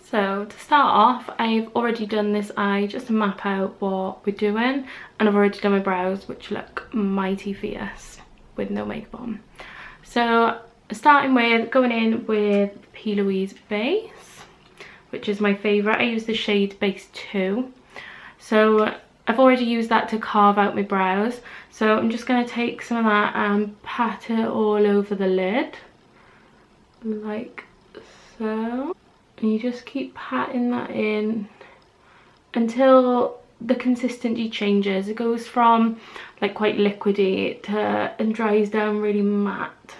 So to start off, I've already done this eye just to map out what we're doing, and I've already done my brows, which look mighty fierce with no makeup on. So starting with going in with the P.Louise base, which is my favourite. I use the shade base 2. So I've already used that to carve out my brows. So I'm just going to take some of that and pat it all over the lid, like so. And you just keep patting that in until the consistency changes. It goes from like quite liquidy to and dries down really matte.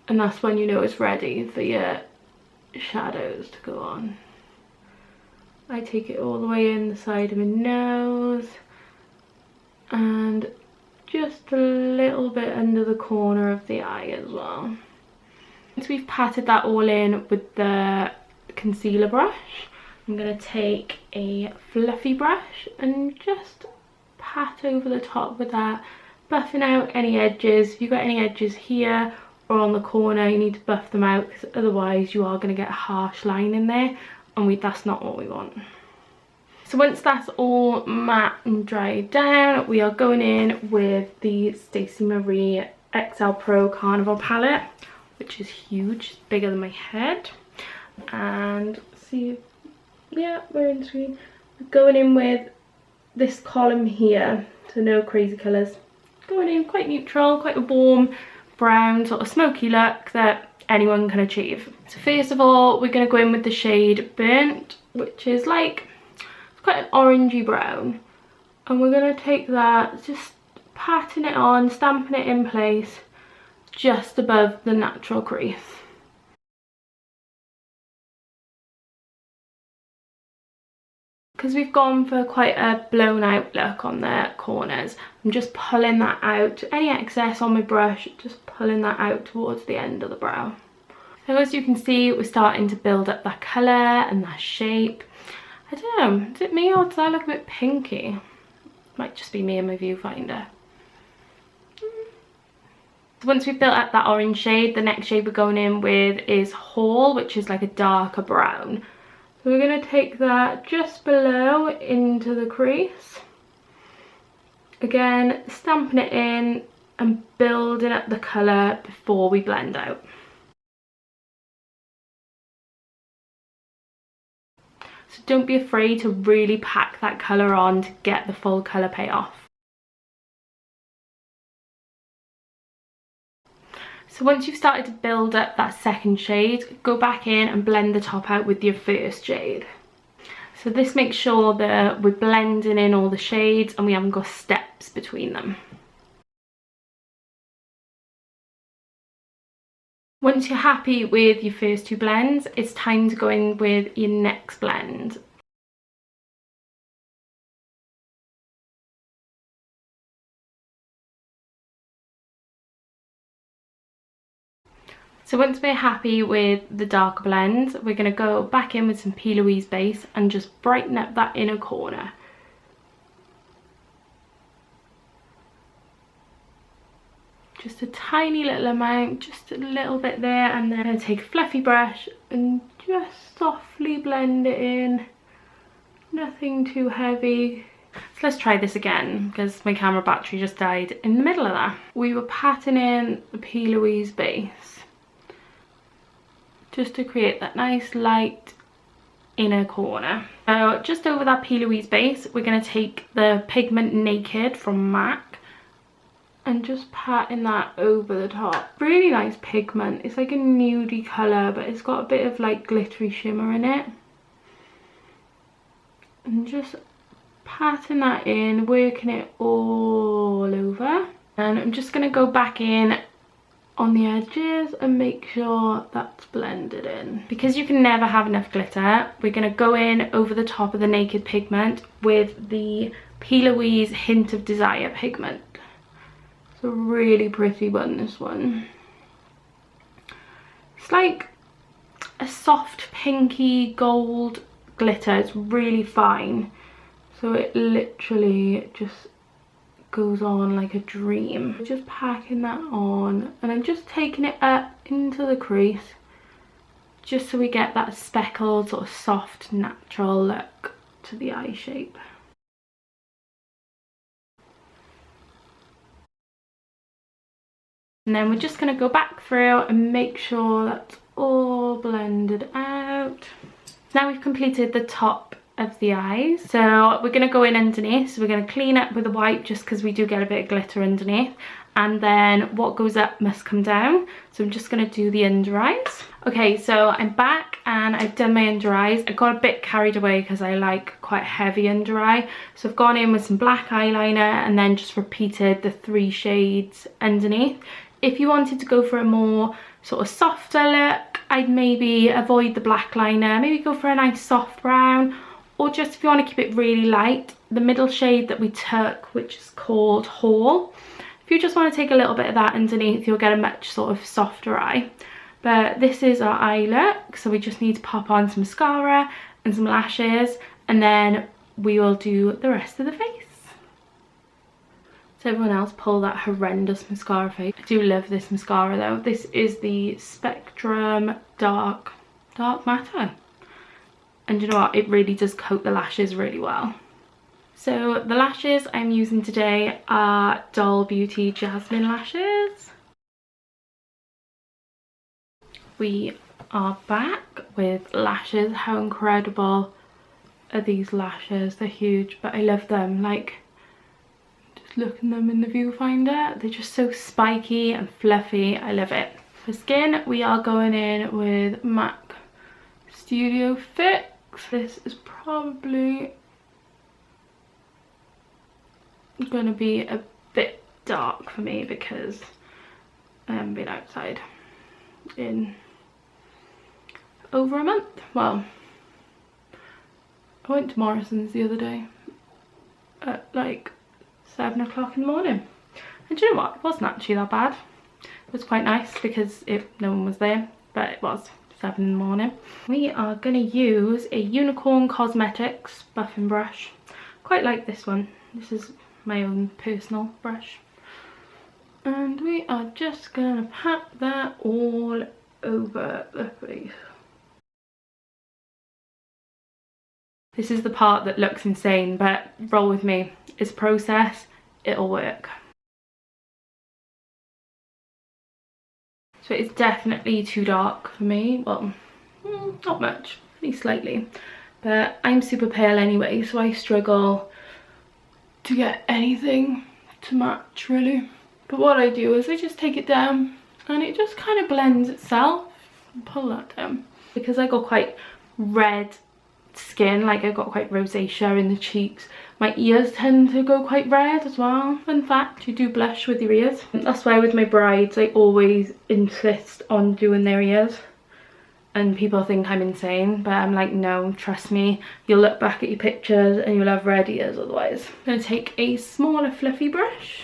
And that's when you know it's ready for your shadows to go on. I take it all the way in the side of my nose and just a little bit under the corner of the eye as well. Once we've patted that all in with the concealer brush, I'm going to take a fluffy brush and just pat over the top with that, buffing out any edges. If you've got any edges here or on the corner, you need to buff them out, because otherwise you are going to get a harsh line in there, and that's not what we want. So once that's all matte and dried down, we are going in with the Stacey Marie XL Pro Carnival palette, which is huge, bigger than my head. And see, yeah, we're in screen. We're going in with this column here, so no crazy colours. Going in quite neutral, quite a warm brown, sort of smoky look that anyone can achieve. So first of all, we're going to go in with the shade Burnt, which is like, it's quite an orangey brown. And we're going to take that, just patting it on, stamping it in place, just above the natural crease. Because we've gone for quite a blown out look on the corners, I'm just pulling that out. Any excess on my brush, just pulling that out towards the end of the brow. So as you can see, we're starting to build up that colour and that shape. I don't know, is it me or does that look a bit pinky? Might just be me and my viewfinder. Once we've built up that orange shade, the next shade we're going in with is Hola, which is like a darker brown. So we're going to take that just below into the crease. Again, stamping it in and building up the colour before we blend out. So don't be afraid to really pack that colour on to get the full colour payoff. So once you've started to build up that second shade, go back in and blend the top out with your first shade. So this makes sure that we're blending in all the shades and we haven't got steps between them. Once you're happy with your first two blends, it's time to go in with your next blend. So once we're happy with the darker blend, we're going to go back in with some P.Louise base and just brighten up that inner corner. Just a tiny little amount, just a little bit there, and then I'm going to take a fluffy brush and just softly blend it in. Nothing too heavy. So let's try this again, because my camera battery just died in the middle of that. We were patting in the P.Louise base, just to create that nice light inner corner. So just over that P.Louise base, we're going to take the pigment Naked from MAC and just patting that over the top. Really nice pigment. It's like a nudie colour, but it's got a bit of like glittery shimmer in it. And just patting that in, working it all over. And I'm just going to go back in on the edges and make sure that's blended in. Because you can never have enough glitter, we're going to go in over the top of the Naked Pigment with the P.Louise Hint of Desire pigment. It's a really pretty one, this one. It's like a soft pinky gold glitter. It's really fine, so it literally just goes on like a dream. Just packing that on, and I'm just taking it up into the crease just so we get that speckled sort of soft natural look to the eye shape. And then we're just going to go back through and make sure that's all blended out. Now we've completed the top of the eyes, so we're going to go in underneath. So we're going to clean up with a wipe just because we do get a bit of glitter underneath, and then what goes up must come down. So I'm just going to do the under eyes. Okay, so I'm back and I've done my under eyes. I got a bit carried away because I like quite heavy under eye, so I've gone in with some black eyeliner and then just repeated the 3 shades underneath. If you wanted to go for a more sort of softer look, I'd maybe avoid the black liner, maybe go for a nice soft brown, or just if you want to keep it really light, the middle shade that we took, which is called Hola. If you just want to take a little bit of that underneath, you'll get a much sort of softer eye. But this is our eye look, so we just need to pop on some mascara and some lashes, and then we will do the rest of the face. So everyone else pull that horrendous mascara face. I do love this mascara though. This is the Spectrum Dark Matter. And you know what? It really does coat the lashes really well. So the lashes I'm using today are Doll Beauty Jasmine lashes. We are back with lashes. How incredible are these lashes? They're huge, but I love them. Like, look at them in the viewfinder, they're just so spiky and fluffy. I love it. For skin, we are going in with MAC Studio Fix. This is probably going to be a bit dark for me because I haven't been outside in over a month. Well, I went to Morrison's the other day at like 7 o'clock in the morning, and do you know what, it wasn't actually that bad. It was quite nice because no one was there, but it was 7 in the morning. We are going to use a Unicorn Cosmetics buffing brush. Quite like this one. This is my own personal brush, and we are just going to pat that all over the face. This is the part that looks insane, but roll with me. It's a process, it'll work. So it's definitely too dark for me. Well, not much, only slightly. But I'm super pale anyway, so I struggle to get anything to match really. But what I do is I just take it down and it just kind of blends itself. And pull that down. Because I got quite red skin, like I've got quite rosacea in the cheeks. My ears tend to go quite red as well. Fun fact, you do blush with your ears. That's why with my brides I always insist on doing their ears, and people think I'm insane, but I'm like, no, trust me, you'll look back at your pictures and you'll have red ears otherwise. I'm gonna take a smaller fluffy brush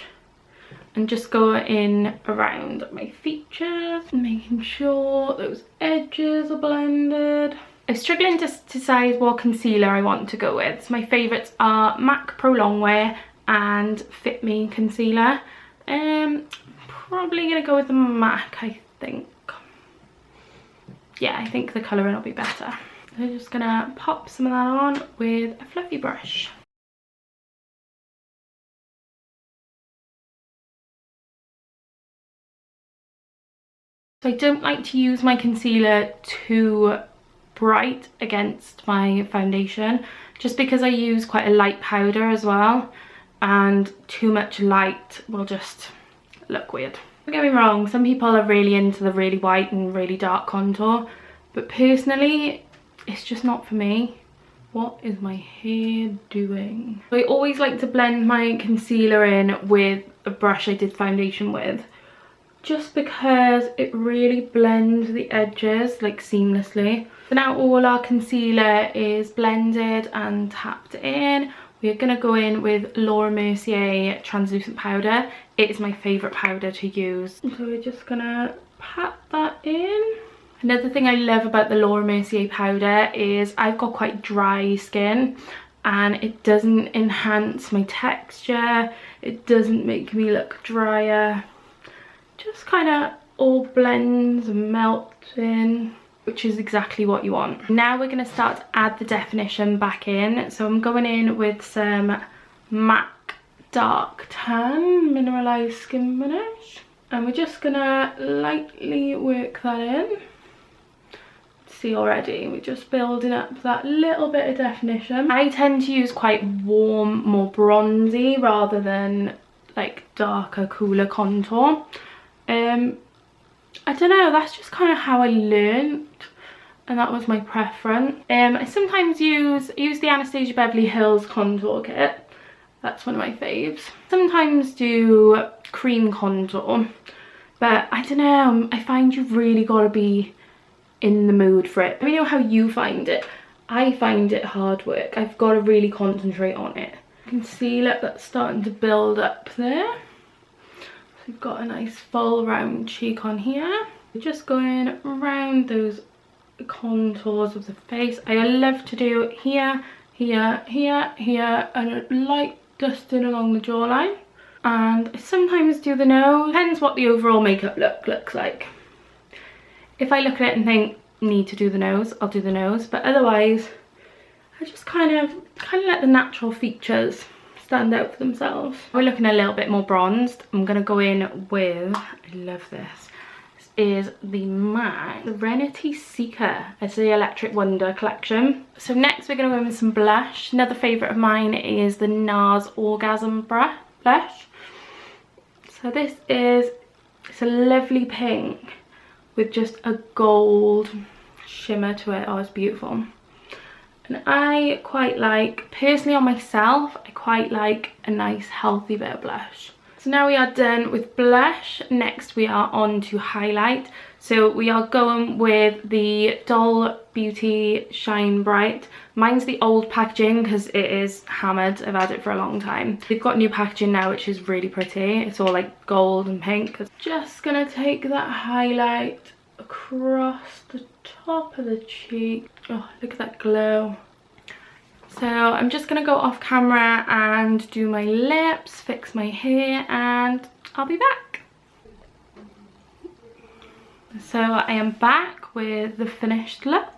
and just go in around my features, making sure those edges are blended. I'm struggling to decide what concealer I want to go with. So my favourites are MAC Pro Longwear and Fit Me concealer. Probably going to go with the MAC, I think. Yeah, I think the colouring will be better. So I'm just going to pop some of that on with a fluffy brush. So I don't like to use my concealer too bright against my foundation, just because I use quite a light powder as well, and too much light will just look weird. Don't get me wrong, some people are really into the really white and really dark contour, but personally it's just not for me. What is my hair doing? I always like to blend my concealer in with a brush I did foundation with, just because it really blends the edges like seamlessly. So now all our concealer is blended and tapped in. We're going to go in with Laura Mercier translucent powder. It is my favourite powder to use. So we're just going to pat that in. Another thing I love about the Laura Mercier powder is I've got quite dry skin, and it doesn't enhance my texture. It doesn't make me look drier. Just kind of all blends and melts in. which is exactly what you want. Now we're going to start to add the definition back in. So I'm going in with some MAC Dark Tan Mineralized Skin Finish. And we're just going to lightly work that in. See already, we're just building up that little bit of definition. I tend to use quite warm, more bronzy rather than like darker, cooler contour. I don't know, that's just kind of how I learned, and that was my preference. I sometimes use the Anastasia Beverly Hills contour kit. That's one of my faves. Sometimes do cream contour, but I don't know, I find you've really got to be in the mood for it. Let me know how you find it. I find it hard work. I've got to really concentrate on it. You can see, look, that's starting to build up there. So we've got a nice full round cheek on here. We're just going around those contours of the face. I love to do here, here, here, here, and a light dusting along the jawline. And I sometimes do the nose. Depends what the overall makeup look looks like. If I look at it and think, need to do the nose, I'll do the nose. But otherwise, I just kind of let the natural features stand out for themselves. We're looking a little bit more bronzed. I'm going to go in with, I love this. This is the MAC Serenity Seeker. It's the Electric Wonder collection. So next we're going to go in with some blush. Another favourite of mine is the Nars Orgasm Bra blush. So this is, it's a lovely pink with just a gold shimmer to it. Oh, it's beautiful. And I quite like, personally on myself, I quite like a nice healthy bit of blush. So now we are done with blush. Next we are on to highlight. So we are going with the Doll Beauty Shine Bright. Mine's the old packaging because it is hammered. I've had it for a long time. They've got new packaging now, which is really pretty. It's all like gold and pink. Just gonna take that highlight across the top of the cheek. Oh, look at that glow. So I'm just gonna go off camera and do my lips, fix my hair, and I'll be back. So I am back with the finished look.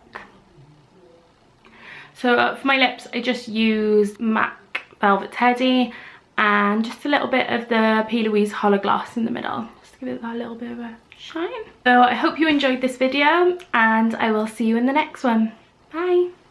So for my lips, I just used MAC Velvet Teddy and just a little bit of the P.Louise Hola Gloss in the middle, just to give it that little bit of a shine. So I hope you enjoyed this video, and I will see you in the next one. Bye.